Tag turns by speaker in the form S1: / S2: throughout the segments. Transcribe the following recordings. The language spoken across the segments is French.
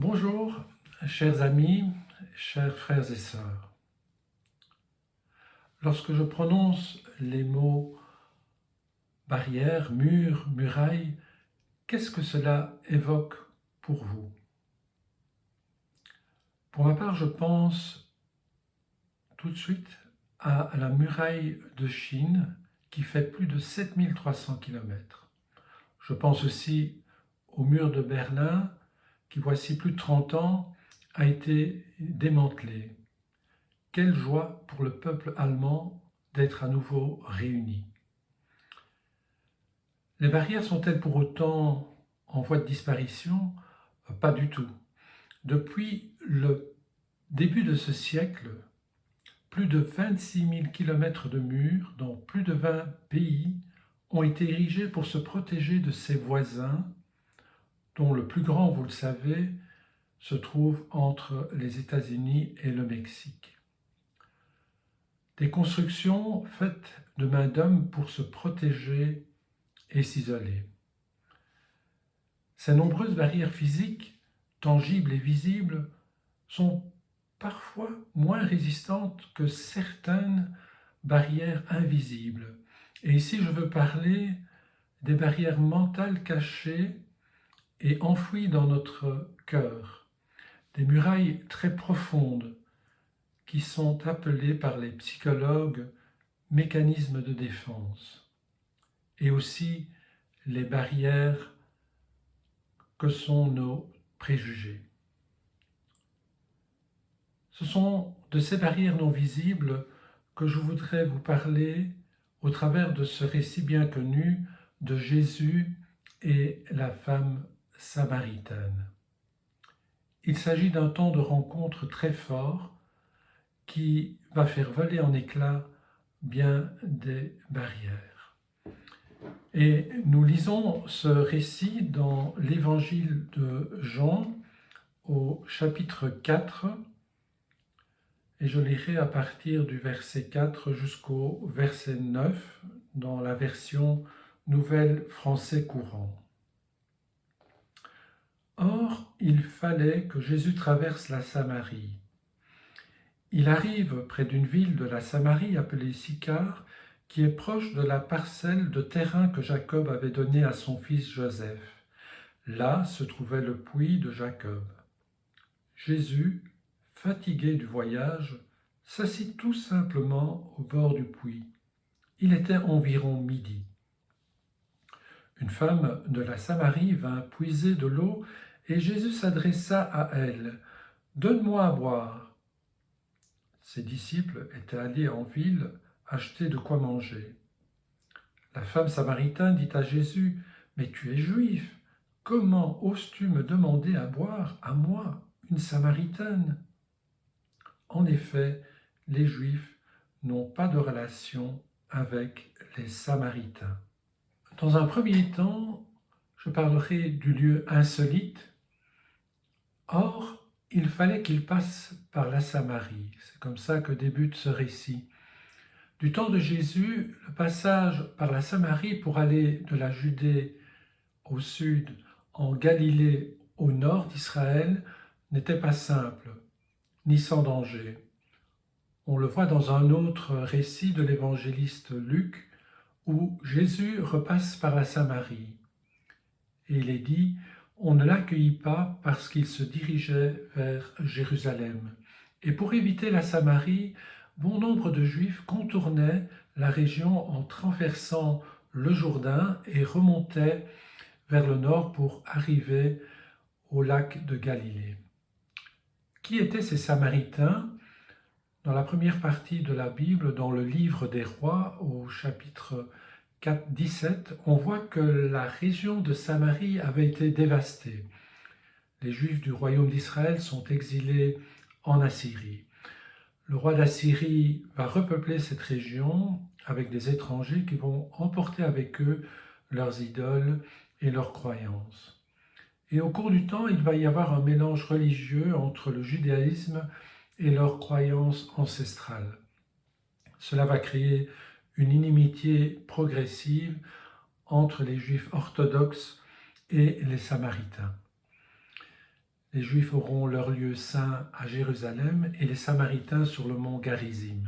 S1: Bonjour, chers amis, chers frères et sœurs. Lorsque je prononce les mots barrière, mur, muraille, qu'est-ce que cela évoque pour vous? Pour ma part, je pense tout de suite à la muraille de Chine qui fait plus de 7300 km. Je pense aussi au mur de Berlin qui, voici plus de 30 ans, a été démantelé. Quelle joie pour le peuple allemand d'être à nouveau réuni. Les barrières sont-elles pour autant en voie de disparition? Pas du tout. Depuis le début de ce siècle, plus de 26 000 km de murs dans plus de 20 pays ont été érigés pour se protéger de ses voisins, dont le plus grand, vous le savez, se trouve entre les États-Unis et le Mexique. Des constructions faites de main d'homme pour se protéger et s'isoler. Ces nombreuses barrières physiques, tangibles et visibles, sont parfois moins résistantes que certaines barrières invisibles. Et ici, je veux parler des barrières mentales cachées et enfouies dans notre cœur, des murailles très profondes qui sont appelées par les psychologues mécanismes de défense, et aussi les barrières que sont nos préjugés. Ce sont de ces barrières non visibles que je voudrais vous parler au travers de ce récit bien connu de Jésus et la femme samaritaine. Il s'agit d'un temps de rencontre très fort qui va faire voler en éclats bien des barrières. Et nous lisons ce récit dans l'évangile de Jean au chapitre 4, et je lirai à partir du verset 4 jusqu'au verset 9 dans la version Nouvelle Français courant. Or, il fallait que Jésus traverse la Samarie. Il arrive près d'une ville de la Samarie appelée Sychar, qui est proche de la parcelle de terrain que Jacob avait donnée à son fils Joseph. Là se trouvait le puits de Jacob. Jésus, fatigué du voyage, s'assit tout simplement au bord du puits. Il était environ midi. Une femme de la Samarie vint puiser de l'eau et Jésus s'adressa à elle. « Donne-moi à boire. » Ses disciples étaient allés en ville acheter de quoi manger. La femme samaritaine dit à Jésus, « Mais tu es juif, comment oses-tu me demander à boire, à moi, une samaritaine ?» En effet, les Juifs n'ont pas de relation avec les Samaritains. Dans un premier temps, je parlerai du lieu insolite. Or, il fallait qu'il passe par la Samarie. C'est comme ça que débute ce récit. Du temps de Jésus, le passage par la Samarie pour aller de la Judée au sud, en Galilée au nord d'Israël, n'était pas simple, ni sans danger. On le voit dans un autre récit de l'évangéliste Luc, où Jésus repasse par la Samarie. Et il est dit, on ne l'accueillit pas parce qu'il se dirigeait vers Jérusalem. Et pour éviter la Samarie, bon nombre de Juifs contournaient la région en traversant le Jourdain et remontaient vers le nord pour arriver au lac de Galilée. Qui étaient ces Samaritains? Dans la première partie de la Bible, dans le livre des Rois, au chapitre 4, 17, on voit que la région de Samarie avait été dévastée. Les Juifs du royaume d'Israël sont exilés en Assyrie. Le roi d'Assyrie va repeupler cette région avec des étrangers qui vont emporter avec eux leurs idoles et leurs croyances. Et au cours du temps, il va y avoir un mélange religieux entre le judaïsme et leurs croyances ancestrales. Cela va créer une inimitié progressive entre les Juifs orthodoxes et les Samaritains. Les Juifs auront leur lieu saint à Jérusalem et les Samaritains sur le mont Garizim.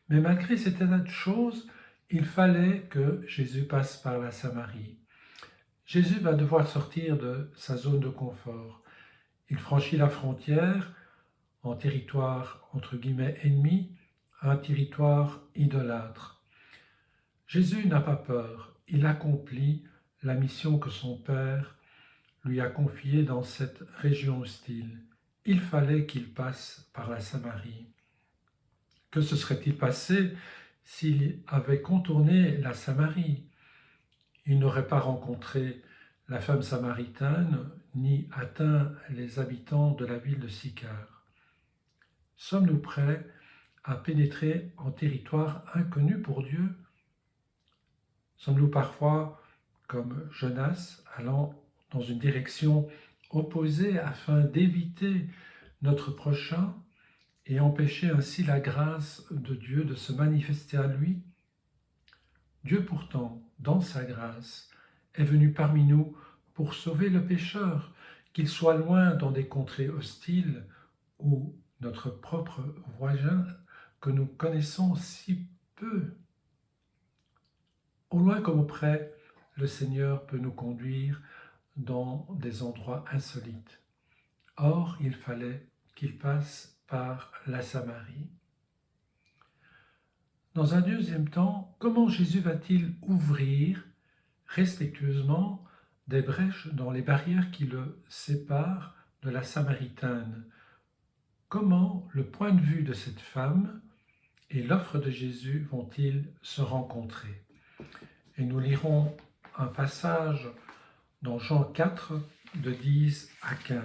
S1: Mais malgré cet état de choses, il fallait que Jésus passe par la Samarie. Jésus va devoir sortir de sa zone de confort. Il franchit la frontière en territoire entre guillemets ennemi, un territoire idolâtre. Jésus n'a pas peur, il accomplit la mission que son Père lui a confiée dans cette région hostile. Il fallait qu'il passe par la Samarie. Que se serait-il passé s'il avait contourné la Samarie? Il n'aurait pas rencontré la femme samaritaine ni atteint les habitants de la ville de Sychar. Sommes-nous prêts à pénétrer en territoire inconnu pour Dieu? Sommes-nous parfois, comme Jonas, allant dans une direction opposée afin d'éviter notre prochain et empêcher ainsi la grâce de Dieu de se manifester à lui? Dieu pourtant, dans sa grâce, est venu parmi nous pour sauver le pécheur, qu'il soit loin dans des contrées hostiles ou notre propre voisin que nous connaissons si peu. Au loin comme au près, le Seigneur peut nous conduire dans des endroits insolites. Or, il fallait qu'il passe par la Samarie. Dans un deuxième temps, comment Jésus va-t-il ouvrir respectueusement des brèches dans les barrières qui le séparent de la Samaritaine? Comment le point de vue de cette femme et l'offre de Jésus vont-ils se rencontrer? Et nous lirons un passage dans Jean 4, de 10 à 15.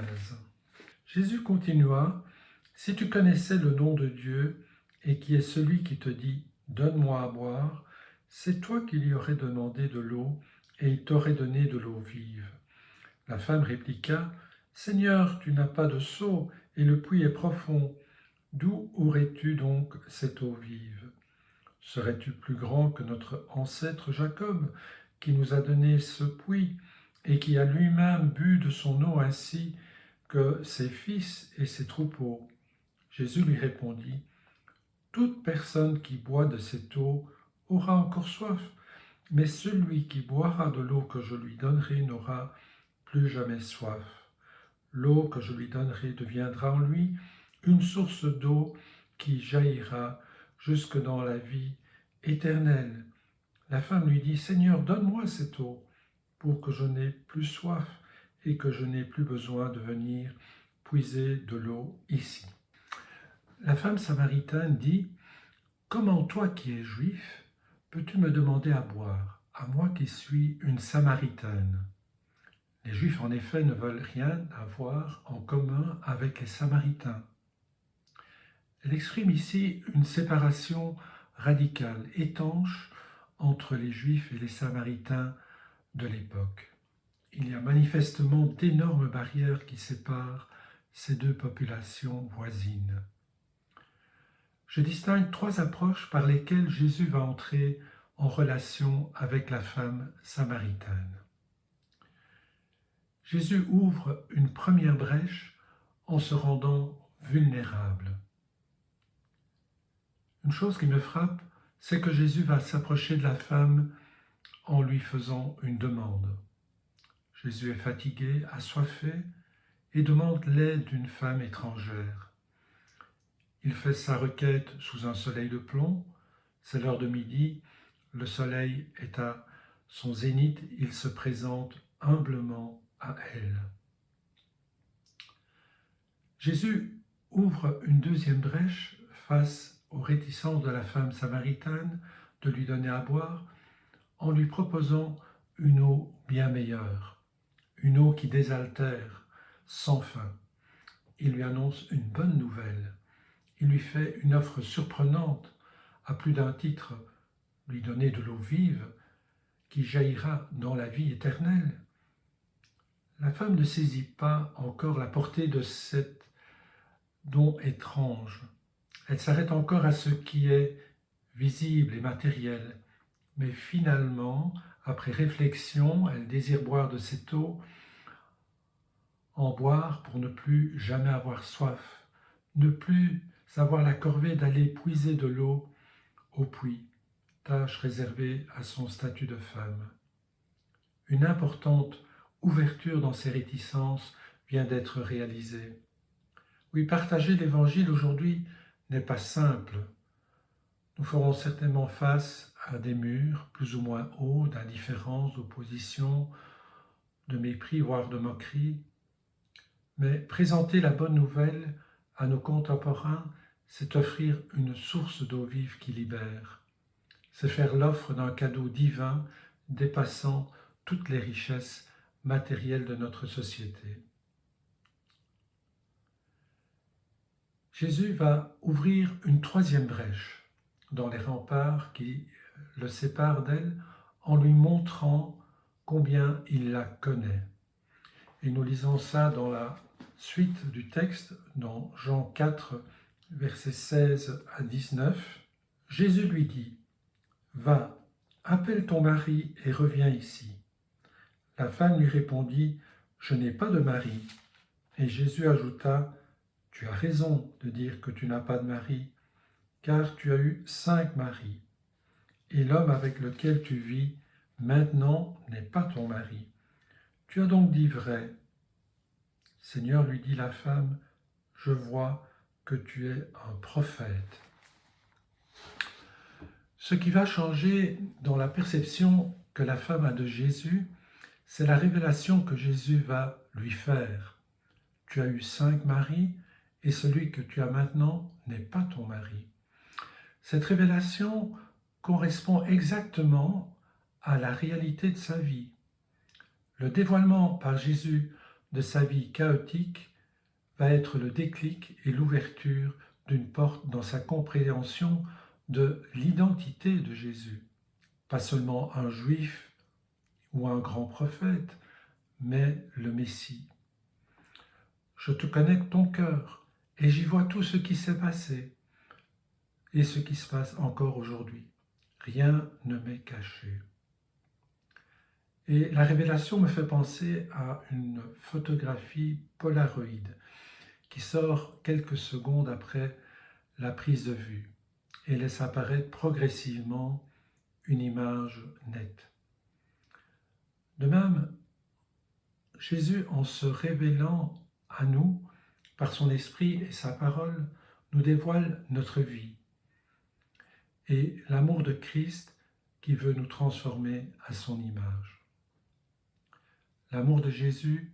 S1: Jésus continua, « Si tu connaissais le nom de Dieu et qui est celui qui te dit « Donne-moi à boire », c'est toi qui lui aurais demandé de l'eau et il t'aurait donné de l'eau vive. La femme répliqua, « Seigneur, tu n'as pas de seau et le puits est profond. D'où aurais-tu donc cette eau vive? Serais-tu plus grand que notre ancêtre Jacob, qui nous a donné ce puits et qui a lui-même bu de son eau ainsi que ses fils et ses troupeaux? » Jésus lui répondit, « Toute personne qui boit de cette eau aura encore soif, mais celui qui boira de l'eau que je lui donnerai n'aura plus jamais soif. L'eau que je lui donnerai deviendra en lui une source d'eau qui jaillira jusque dans la vie éternelle. » La femme lui dit, « Seigneur, donne-moi cette eau, pour que je n'ai plus soif et que je n'ai plus besoin de venir puiser de l'eau ici. » La femme samaritaine dit, « Comment toi qui es juif, peux-tu me demander à boire, à moi qui suis une Samaritaine ?» Les Juifs, en effet, ne veulent rien avoir en commun avec les Samaritains. Elle exprime ici une séparation radicale, étanche, entre les Juifs et les Samaritains de l'époque. Il y a manifestement d'énormes barrières qui séparent ces deux populations voisines. Je distingue trois approches par lesquelles Jésus va entrer en relation avec la femme samaritaine. Jésus ouvre une première brèche en se rendant vulnérable. Une chose qui me frappe, c'est que Jésus va s'approcher de la femme en lui faisant une demande. Jésus est fatigué, assoiffé et demande l'aide d'une femme étrangère. Il fait sa requête sous un soleil de plomb, c'est l'heure de midi, le soleil est à son zénith, il se présente humblement à elle. Jésus ouvre une deuxième brèche face aux réticences de la femme samaritaine de lui donner à boire en lui proposant une eau bien meilleure, une eau qui désaltère, sans fin. Il lui annonce une bonne nouvelle. Il lui fait une offre surprenante, à plus d'un titre, lui donner de l'eau vive qui jaillira dans la vie éternelle. La femme ne saisit pas encore la portée de cet don étrange. Elle s'arrête encore à ce qui est visible et matériel, mais finalement, après réflexion, elle désire boire de cette eau en boire pour ne plus jamais avoir soif, ne plus avoir la corvée d'aller puiser de l'eau au puits, tâche réservée à son statut de femme. Une importante ouverture dans ses réticences vient d'être réalisée. Oui, partager l'Évangile aujourd'hui n'est pas simple. Nous ferons certainement face à des murs plus ou moins hauts d'indifférence, d'opposition, de mépris, voire de moquerie. Mais présenter la bonne nouvelle à nos contemporains, c'est offrir une source d'eau vive qui libère. C'est faire l'offre d'un cadeau divin dépassant toutes les richesses matérielles de notre société. Jésus va ouvrir une troisième brèche dans les remparts qui le séparent d'elle en lui montrant combien il la connaît. Et nous lisons ça dans la suite du texte, dans Jean 4, versets 16 à 19. Jésus lui dit : « Va, appelle ton mari et reviens ici. » La femme lui répondit : « Je n'ai pas de mari. » Et Jésus ajouta : « Tu as raison de dire que tu n'as pas de mari, car tu as eu 5 maris, et l'homme avec lequel tu vis maintenant n'est pas ton mari. Tu as donc dit vrai. » Seigneur, lui dit la femme, « Je vois que tu es un prophète. » Ce qui va changer dans la perception que la femme a de Jésus, c'est la révélation que Jésus va lui faire. Tu as eu 5 maris, et celui que tu as maintenant n'est pas ton mari. Cette révélation correspond exactement à la réalité de sa vie. Le dévoilement par Jésus de sa vie chaotique va être le déclic et l'ouverture d'une porte dans sa compréhension de l'identité de Jésus. Pas seulement un juif ou un grand prophète, mais le Messie. Je te connais ton cœur et j'y vois tout ce qui s'est passé et ce qui se passe encore aujourd'hui. Rien ne m'est caché. Et la révélation me fait penser à une photographie Polaroid qui sort quelques secondes après la prise de vue et laisse apparaître progressivement une image nette. De même, Jésus, en se révélant à nous par son esprit et sa parole, nous dévoile notre vie et l'amour de Christ qui veut nous transformer à son image. L'amour de Jésus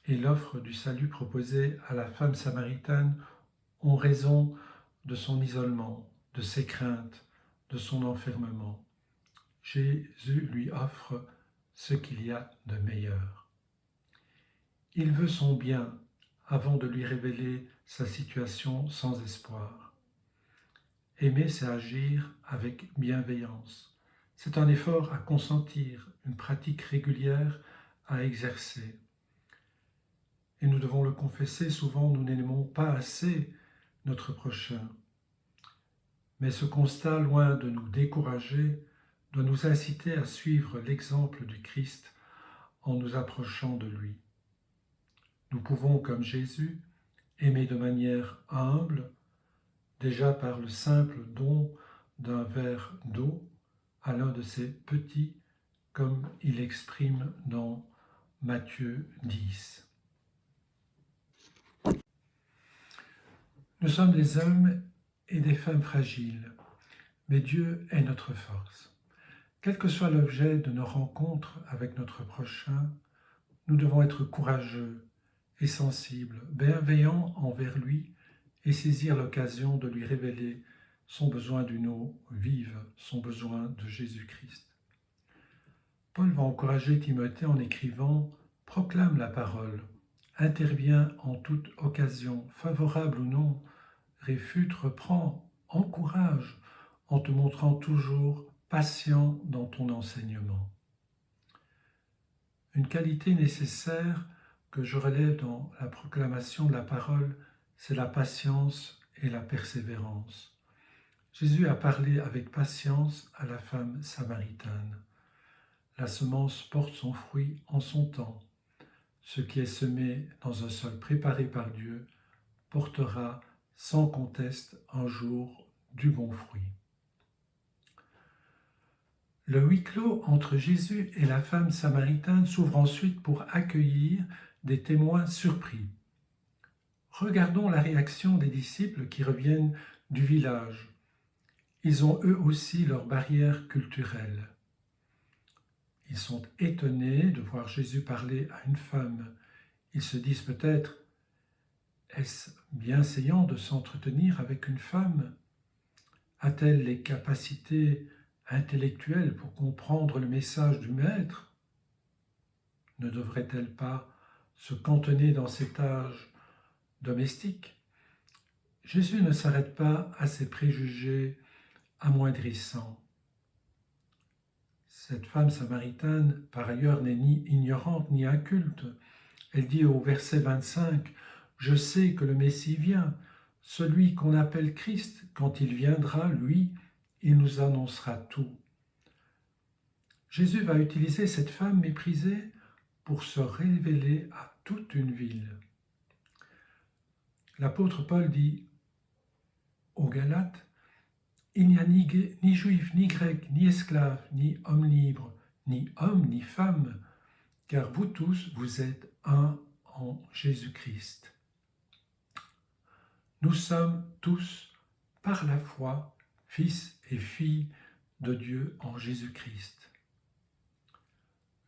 S1: et l'offre du salut proposée à la femme samaritaine ont raison de son isolement, de ses craintes, de son enfermement. Jésus lui offre ce qu'il y a de meilleur. Il veut son bien avant de lui révéler sa situation sans espoir. Aimer, c'est agir avec bienveillance. C'est un effort à consentir, une pratique régulière à exercer. Et nous devons le confesser, souvent nous n'aimons pas assez notre prochain. Mais ce constat, loin de nous décourager, doit nous inciter à suivre l'exemple du Christ en nous approchant de lui. Nous pouvons, comme Jésus, aimer de manière humble, déjà par le simple don d'un verre d'eau à l'un de ses petits, comme il exprime dans Matthieu 10. Nous sommes des hommes et des femmes fragiles, mais Dieu est notre force. Quel que soit l'objet de nos rencontres avec notre prochain, nous devons être courageux et sensibles, bienveillants envers lui et saisir l'occasion de lui révéler son besoin d'une eau vive, son besoin de Jésus-Christ. Paul va encourager Timothée en écrivant « Proclame la parole, interviens en toute occasion, favorable ou non, réfute, reprends, encourage, en te montrant toujours patient dans ton enseignement. » Une qualité nécessaire que je relève dans la proclamation de la parole, c'est la patience et la persévérance. Jésus a parlé avec patience à la femme samaritaine. La semence porte son fruit en son temps. Ce qui est semé dans un sol préparé par Dieu portera sans conteste un jour du bon fruit. Le huis clos entre Jésus et la femme samaritaine s'ouvre ensuite pour accueillir des témoins surpris. Regardons la réaction des disciples qui reviennent du village. Ils ont eux aussi leurs barrières culturelles. Ils sont étonnés de voir Jésus parler à une femme. Ils se disent peut-être, est-ce bienséant de s'entretenir avec une femme? A-t-elle les capacités intellectuelles pour comprendre le message du Maître? Ne devrait-elle pas se cantonner dans cet âge domestique? Jésus ne s'arrête pas à ces préjugés amoindrissants. Cette femme samaritaine, par ailleurs, n'est ni ignorante ni inculte. Elle dit au verset 25, « Je sais que le Messie vient, celui qu'on appelle Christ, quand il viendra, lui, il nous annoncera tout. » Jésus va utiliser cette femme méprisée pour se révéler à toute une ville. L'apôtre Paul dit aux Galates, il n'y a ni juif, ni grec, ni esclave, ni homme libre, ni homme, ni femme, car vous tous, vous êtes un en Jésus-Christ. Nous sommes tous, par la foi, fils et filles de Dieu en Jésus-Christ.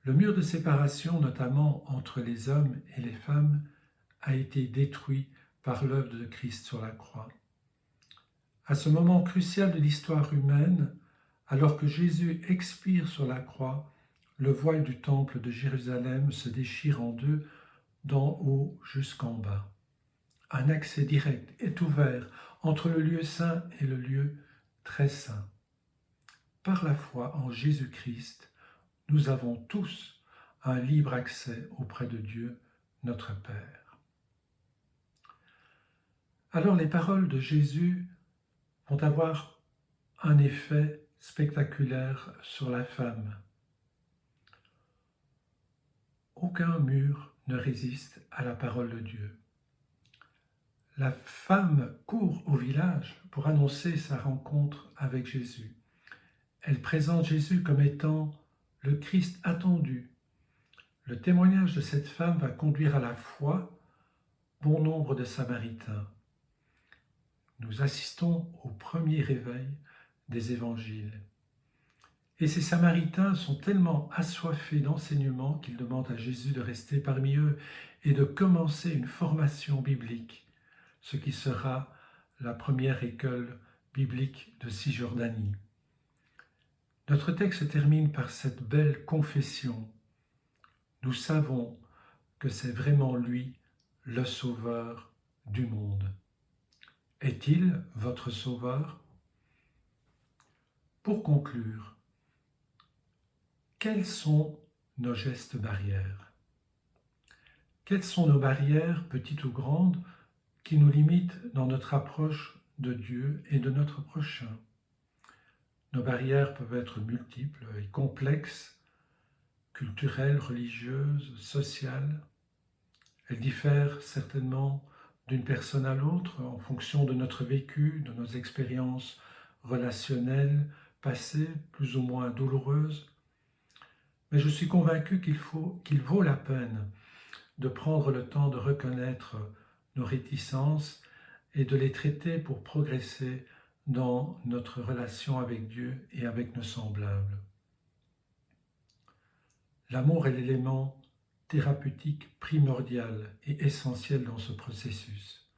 S1: Le mur de séparation, notamment entre les hommes et les femmes, a été détruit par l'œuvre de Christ sur la croix. À ce moment crucial de l'histoire humaine, alors que Jésus expire sur la croix, le voile du temple de Jérusalem se déchire en deux, d'en haut jusqu'en bas. Un accès direct est ouvert entre le lieu saint et le lieu très saint. Par la foi en Jésus-Christ, nous avons tous un libre accès auprès de Dieu, notre Père. Alors les paroles de Jésus vont avoir un effet spectaculaire sur la femme. Aucun mur ne résiste à la parole de Dieu. La femme court au village pour annoncer sa rencontre avec Jésus. Elle présente Jésus comme étant le Christ attendu. Le témoignage de cette femme va conduire à la foi bon nombre de Samaritains. Nous assistons au premier réveil des évangiles. Et ces Samaritains sont tellement assoiffés d'enseignement qu'ils demandent à Jésus de rester parmi eux et de commencer une formation biblique, ce qui sera la première école biblique de Cisjordanie. Notre texte se termine par cette belle confession. Nous savons que c'est vraiment lui, le Sauveur du monde. Est-il votre Sauveur? Pour conclure, quels sont nos gestes barrières? Quelles sont nos barrières, petites ou grandes, qui nous limitent dans notre approche de Dieu et de notre prochain? Nos barrières peuvent être multiples et complexes, culturelles, religieuses, sociales. Elles diffèrent certainement d'une personne à l'autre en fonction de notre vécu, de nos expériences relationnelles passées, plus ou moins douloureuses. Mais je suis convaincu qu'il vaut la peine de prendre le temps de reconnaître nos réticences et de les traiter pour progresser dans notre relation avec Dieu et avec nos semblables. L'amour est l'élément thérapeutique primordial et essentiel dans ce processus.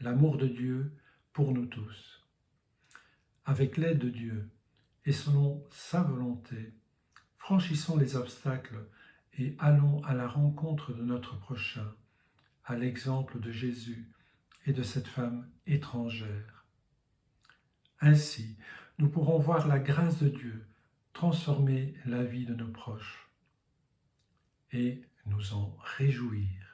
S1: L'amour de Dieu pour nous tous. Avec l'aide de Dieu et selon sa volonté, franchissons les obstacles et allons à la rencontre de notre prochain, à l'exemple de Jésus et de cette femme étrangère. Ainsi, nous pourrons voir la grâce de Dieu transformer la vie de nos proches et nous en réjouir.